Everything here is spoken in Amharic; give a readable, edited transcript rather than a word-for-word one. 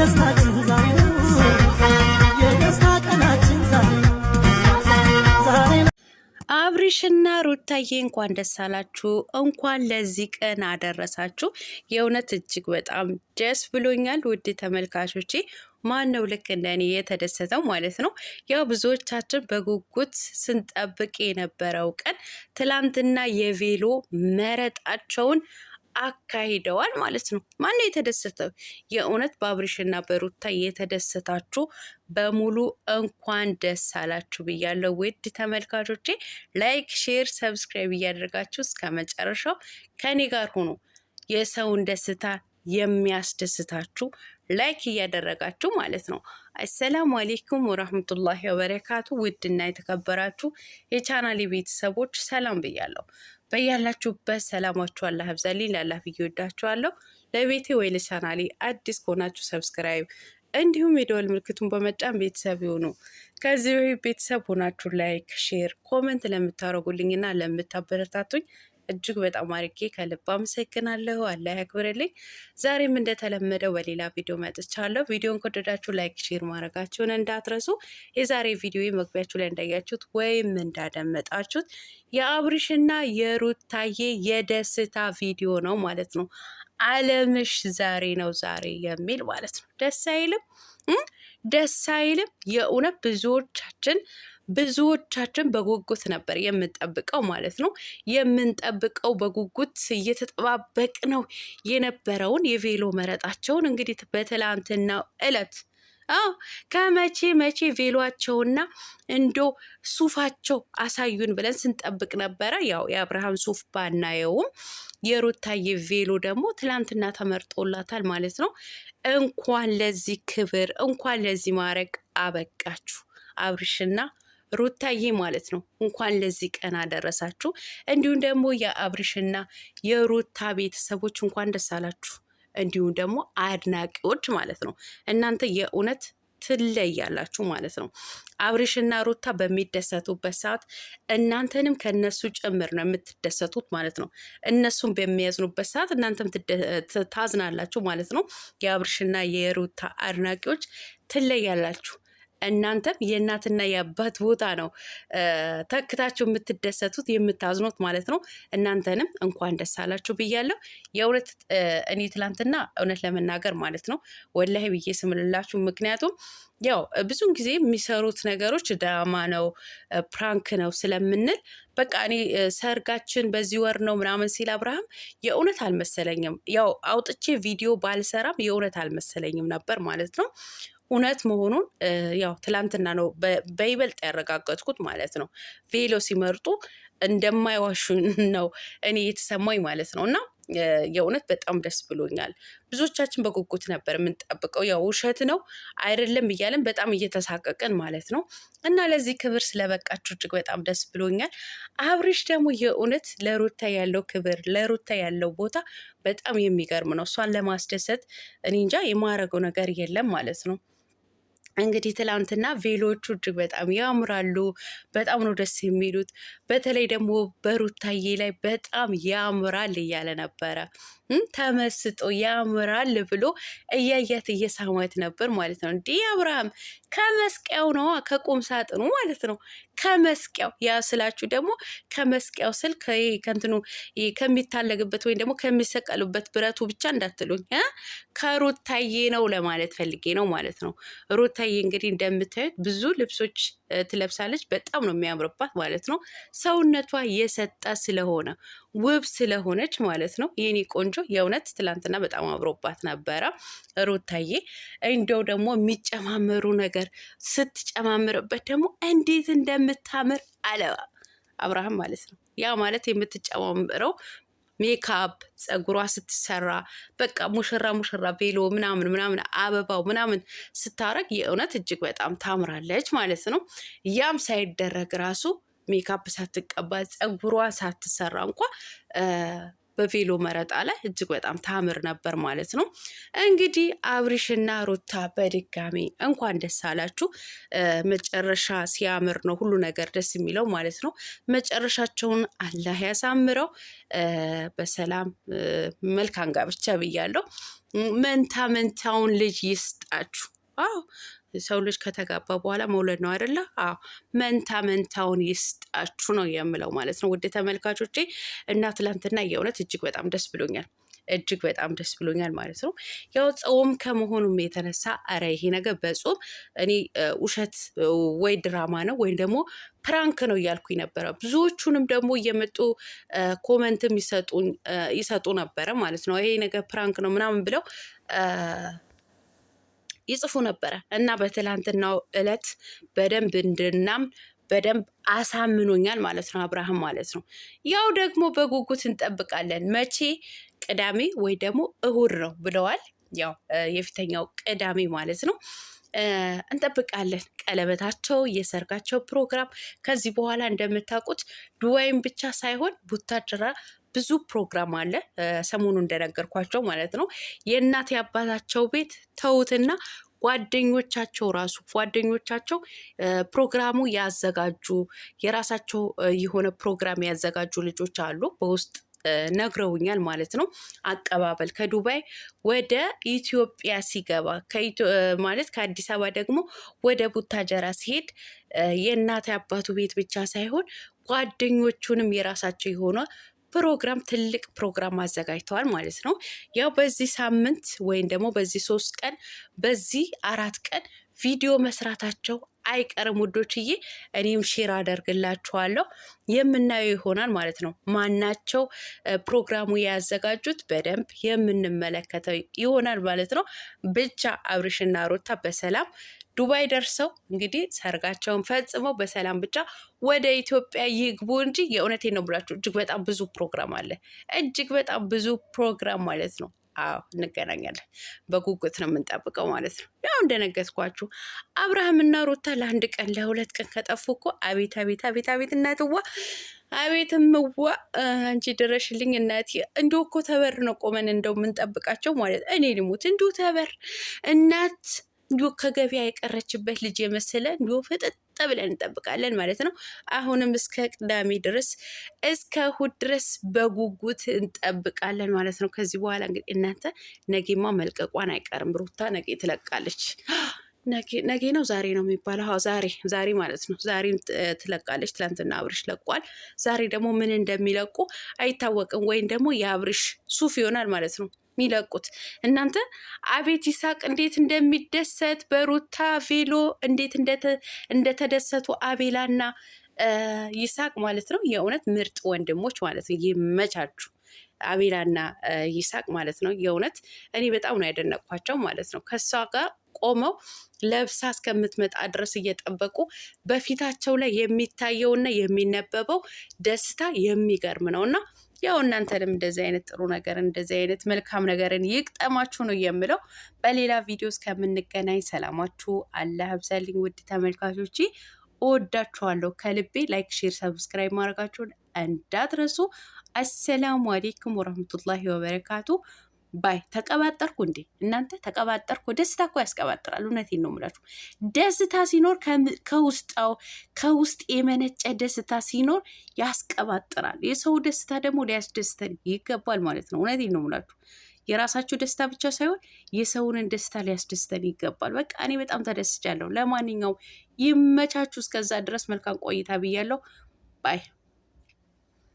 ደስታችን ዛሬ ነው የደስታ ቀናችን ዛሬ ነው ዛሬ ነው። አብርሽና ሩታዬ እንኳን ደስ አላችሁ፣ እንኳን ለዚህ ቀን አደረሳችሁ። የእውነት እጅግ በጣም ደስ ብሎኛል ውድ ተመልካቾቼ። ማን ነው ልክ እንደኔ የተደሰተው ማለት ነው? ያው ብዙዎቻችን በጉጉት ስንጠብቅ የነበረው ቀን ትላንትና የቬሎ መረጣቸውን አካሂደዋል ማለት ነው። ማን ነው የተደሰተው? የእውነት በአብርሽና በሩታ የተደሰታችሁ በሙሉ እንኳን ደስ አላችሁ ብያለሁ ውድ ተመልካቾቼ። ላይክ፣ ሼር፣ ሰብስክራይብ እያደረጋችሁ እስከ መጨረሻው ከኔ ጋር ሆኖ የሰውን ደስታ የሚያስደስታችሁ ላይክ እያደረጋችሁ ማለት ነው። አሰላሙ አሌይኩም ወራህመቱላሂ ወበረካቱ። ውድና የተከበራችሁ የቻናሌ ቤተሰቦች ሰላም ብያለሁ። በያላችሁበት ሰላማችሁ አላህ ያብዛልኝ። ላላህ ብዬ ወዳችኋለሁ። ለቤቴ ወይ ለቻናሌ አዲስ ከሆናችሁ ሰብስክራይብ እንዲሁም የደወል ምልክቱን በመጫን ቤተሰብ ይሁኑ። ከዚህ ቤተሰብ ሆናችሁ ላይክ፣ ሼር፣ ኮመንት ለምታደርጉልኝና ለምታበረታቱኝ እጅግ በጣም አርጌ ከልብ አመሰግናለሁ። አላህ ያክብርልኝ። ዛሬም እንደተለመደው በሌላ ቪዲዮ መጥቻለሁ። ቪዲዮን ከወደዳችሁ ላይክ፣ ሼር ማድረጋችሁን እንዳትረሱ። የዛሬ ቪዲዮ መግቢያችሁ ላይ እንዳያችሁት ወይም እንዳደመጣችሁት የአብርሽና የሩታዬ የደስታ ቪዲዮ ነው ማለት ነው። አለምሽ ዛሬ ነው ዛሬ የሚል ማለት ነው። ደስ አይልም? ደስ አይልም? የእውነት ብዙዎቻችን በጉጉት ነበር የምንጠብቀው ማለት ነው። የምንጠብቀው በጉጉት እየተጠባበቅ ነው የነበረውን የቬሎ መረጣቸውን እንግዲህ በትላንትናው ዕለት ከመቼ ቬሎቸውና እንዶ ሱፋቸው አሳዩን ብለን ስንጠብቅ ነበረ። ያው የአብርሃም ሱፍ ባናየውም የሩታዬ ቬሎ ደግሞ ትላንትና ተመርጦላታል ማለት ነው። እንኳን ለዚህ ክብር እንኳን ለዚህ ማዕረግ አበቃችሁ አብርሽና ሩታዬ ማለት ነው። እንኳን ለዚህ ቀን አደረሳችሁ። እንዲሁም ደግሞ የአብርሽና የሩታ ቤተሰቦች እንኳን ደስ አላችሁ። እንዲሁም ደግሞ አድናቂዎች ማለት ነው። እናንተ የእውነት ትለያላችሁ ማለት ነው። አብርሽና ሩታ በሚደሰቱበት ሰዓት እናንተንም ከነሱ ጭምር ነው የምትደሰቱት ማለት ነው። እነሱም በሚያዝኑበት ሰዓት እናንተም ታዝናላችሁ ማለት ነው። የአብርሽና የሩታ አድናቂዎች ትለያላችሁ። እናንተም የእናትና የአባት ቦታ ነው ተክታችሁ የምትደሰቱት የምታዝኑት ማለት ነው። እናንተንም እንኳን ደስ አላችሁ ብያለሁ። የእውነት እኔ ትላንትና እውነት ለመናገር ማለት ነው ወላሂ ብዬ ስምልላችሁ። ምክንያቱም ያው ብዙን ጊዜ የሚሰሩት ነገሮች ድራማ ነው ፕራንክ ነው ስለምንል በቃ እኔ ሰርጋችን በዚህ ወር ነው ምናምን ሲል አብርሃም የእውነት አልመሰለኝም። ያው አውጥቼ ቪዲዮ ባልሰራም የእውነት አልመሰለኝም ነበር ማለት ነው። እውነት መሆኑን ያው ትላንትና ነው በይበልጥ ያረጋገጥኩት ማለት ነው። ቬሎ ሲመርጡ እንደማይዋሹ ነው እኔ የተሰማኝ ማለት ነው። እና የእውነት በጣም ደስ ብሎኛል። ብዙዎቻችን በጉጉት ነበር የምንጠብቀው። ያው ውሸት ነው አይደለም እያለን በጣም እየተሳቀቅን ማለት ነው። እና ለዚህ ክብር ስለበቃችሁ እጅግ በጣም ደስ ብሎኛል። አብርሽ ደግሞ የእውነት ለሩታ ያለው ክብር ለሩታ ያለው ቦታ በጣም የሚገርም ነው። እሷን ለማስደሰት እኔ እንጃ የማረገው ነገር የለም ማለት ነው። እንግዲህ ትላንትና ቬሎቹ እጅግ በጣም ያምራሉ። በጣም ነው ደስ የሚሉት። በተለይ ደግሞ በሩታዬ ላይ በጣም ያምራል እያለ ነበረ። ተመስጦ ያምራል ብሎ እያያት እየሳማት ነበር ማለት ነው። እንዲህ አብርሃም ከመስቂያው ነዋ ከቁም ሳጥኑ ማለት ነው። ከመስቂያው ያ ስላችሁ ደግሞ ከመስቂያው ስል ከእንትኑ ከሚታለግበት ወይም ደግሞ ከሚሰቀሉበት ብረቱ ብቻ እንዳትሉኝ ከሩታዬ ነው ለማለት ፈልጌ ነው ማለት ነው። ሩታዬ እንግዲህ እንደምታዩት ብዙ ልብሶች ትለብሳለች። በጣም ነው የሚያምርባት ማለት ነው። ሰውነቷ የሰጠ ስለሆነ ውብ ስለሆነች ማለት ነው። የኔ ቆንጆ የእውነት ትላንትና በጣም አምሮባት ነበረ ሩታዬ። እንደው ደግሞ የሚጨማመሩ ነገር ስትጨማምርበት ደግሞ እንዴት እንደምታምር አለ አብርሃም ማለት ነው። ያ ማለት የምትጨማምረው ሜካፕ ፀጉሯ ስትሰራ በቃ ሙሽራ ቬሎ ምናምን አበባው ምናምን ስታረግ የእውነት እጅግ በጣም ታምራለች ማለት ነው። ያም ሳይደረግ ራሱ ሜካፕ ሳትቀባ ፀጉሯ ሳትሰራ እንኳ በቬሎ መረጣ ላይ እጅግ በጣም ታምር ነበር ማለት ነው። እንግዲህ አብርሽና ሩታ በድጋሚ እንኳን ደስ አላችሁ። መጨረሻ ሲያምር ነው ሁሉ ነገር ደስ የሚለው ማለት ነው። መጨረሻቸውን አላህ ያሳምረው። በሰላም መልካም ጋብቻ ብያለሁ። መንታ መንታውን ልጅ ይስጣችሁ። አዎ ሰው ልጅ ከተጋባ በኋላ መውለድ ነው አይደለ? አዎ መንታ መንታውን ይስጣችሁ ነው የምለው ማለት ነው ውድ ተመልካቾቼ። እና ትላንትና የእውነት እጅግ በጣም ደስ ብሎኛል። እጅግ በጣም ደስ ብሎኛል ማለት ነው። ያው ጾም ከመሆኑም የተነሳ አረ ይሄ ነገር በጾም እኔ ውሸት ወይ ድራማ ነው ወይም ደግሞ ፕራንክ ነው እያልኩኝ ነበረ። ብዙዎቹንም ደግሞ እየመጡ ኮመንትም ይሰጡ ነበረ ማለት ነው። ይሄ ነገር ፕራንክ ነው ምናምን ብለው ይጽፉ ነበረ እና በትላንትናው ዕለት በደንብ እንድናም በደንብ አሳምኖኛል ማለት ነው አብርሃም ማለት ነው። ያው ደግሞ በጉጉት እንጠብቃለን መቼ ቅዳሜ ወይ ደግሞ እሁድ ነው ብለዋል። ያው የፊተኛው ቅዳሜ ማለት ነው እንጠብቃለን። ቀለበታቸው የሰርጋቸው ፕሮግራም ከዚህ በኋላ እንደምታውቁት ዱባይም ብቻ ሳይሆን ቡታጅራ ብዙ ፕሮግራም አለ። ሰሞኑ እንደነገርኳቸው ማለት ነው የእናት የአባታቸው ቤት ተውትና ጓደኞቻቸው ፕሮግራሙ ያዘጋጁ የራሳቸው የሆነ ፕሮግራም ያዘጋጁ ልጆች አሉ በውስጥ ነግረውኛል ማለት ነው። አቀባበል ከዱባይ ወደ ኢትዮጵያ ሲገባ ማለት ከአዲስ አበባ ደግሞ ወደ ቡታጀራ ሲሄድ የእናት አባቱ ቤት ብቻ ሳይሆን ጓደኞቹንም የራሳቸው የሆነ ፕሮግራም ትልቅ ፕሮግራም አዘጋጅተዋል ማለት ነው። ያው በዚህ ሳምንት ወይም ደግሞ በዚህ 3 ቀን በዚህ 4 ቀን ቪዲዮ መስራታቸው አይቀርም ውዶችዬ። እኔም ሼር አደርግላችኋለሁ የምናየው ይሆናል ማለት ነው። ማናቸው ፕሮግራሙ ያዘጋጁት በደንብ የምንመለከተው ይሆናል ማለት ነው። ብቻ አብርሽና ሩታ በሰላም ዱባይ ደርሰው እንግዲህ ሰርጋቸውን ፈጽመው በሰላም ብቻ ወደ ኢትዮጵያ ይግቡ እንጂ የእውነቴን ነው ብላችሁ እጅግ በጣም ብዙ ፕሮግራም አለ። እጅግ በጣም ብዙ ፕሮግራም ማለት ነው። አዎ እንገናኛለን። በጉጉት ነው የምንጠብቀው ማለት ነው። ያው እንደነገርኳችሁ አብርሃምና ሩታ ለ1 ቀን ለ2 ቀን ከጠፉ እኮ አቤት አቤት አቤት አቤት እናትዋ አቤት ምዋ አንቺ ድረሽልኝ እናት። እንዲሁ እኮ ተበር ነው ቆመን እንደው የምንጠብቃቸው ማለት እኔ ልሙት እንዲሁ ተበር እናት እንዲሁ ከገበያ የቀረችበት ልጅ የመሰለ እንዲሁ ፍጥጥ ብለን እንጠብቃለን ማለት ነው። አሁንም እስከ ቅዳሜ ድረስ እስከ እሑድ ድረስ በጉጉት እንጠብቃለን ማለት ነው። ከዚህ በኋላ እንግዲህ እናንተ ነጌማ መልቀቋን አይቀርም። ሩታ ነጌ ትለቃለች። ነጌ ነው ዛሬ ነው የሚባለው? አዎ ዛሬ ማለት ነው። ዛሬም ትለቃለች። ትላንትና አብርሽ ለቋል። ዛሬ ደግሞ ምን እንደሚለቁ አይታወቅም። ወይም ደግሞ የአብርሽ ሱፍ ይሆናል ማለት ነው የሚለቁት። እናንተ አቤት ይሳቅ እንዴት እንደሚደሰት በሩታ ቬሎ እንዴት እንደተደሰቱ አቤላና ይሳቅ ማለት ነው። የእውነት ምርጥ ወንድሞች ማለት ነው። ይመቻችሁ አቤላና ይሳቅ ማለት ነው። የእውነት እኔ በጣም ነው ያደነቅኳቸው ማለት ነው። ከሷ ጋር ቆመው ለብሳ እስከምትመጣ ድረስ እየጠበቁ በፊታቸው ላይ የሚታየውና የሚነበበው ደስታ የሚገርም ነውና ያው እናንተንም እንደዚህ አይነት ጥሩ ነገር እንደዚህ አይነት መልካም ነገርን ይቅጠማችሁ ነው የምለው። በሌላ ቪዲዮ እስከምንገናኝ ሰላማችሁ አላህ ያብዛልኝ። ውድ ተመልካቾቼ እወዳችኋለሁ ከልቤ። ላይክ፣ ሼር፣ ሰብስክራይብ ማድረጋችሁን እንዳትረሱ። አሰላሙ አሌይኩም ወረህመቱላሂ ወበረካቱ። ባይ ተቀባጠርኩ እንዴ እናንተ ተቀባጠርኩ። ደስታ እኮ ያስቀባጥራል። እውነቴን ነው የምላችሁ። ደስታ ሲኖር ከውስጥ የመነጨ ደስታ ሲኖር ያስቀባጥራል። የሰው ደስታ ደግሞ ሊያስደስተን ይገባል ማለት ነው። እውነቴን ነው የምላችሁ። የራሳችሁ ደስታ ብቻ ሳይሆን የሰውንን ደስታ ሊያስደስተን ይገባል። በቃ እኔ በጣም ተደስቻለሁ። ለማንኛውም ይመቻችሁ። እስከዛ ድረስ መልካም ቆይታ ብያለሁ። ባይ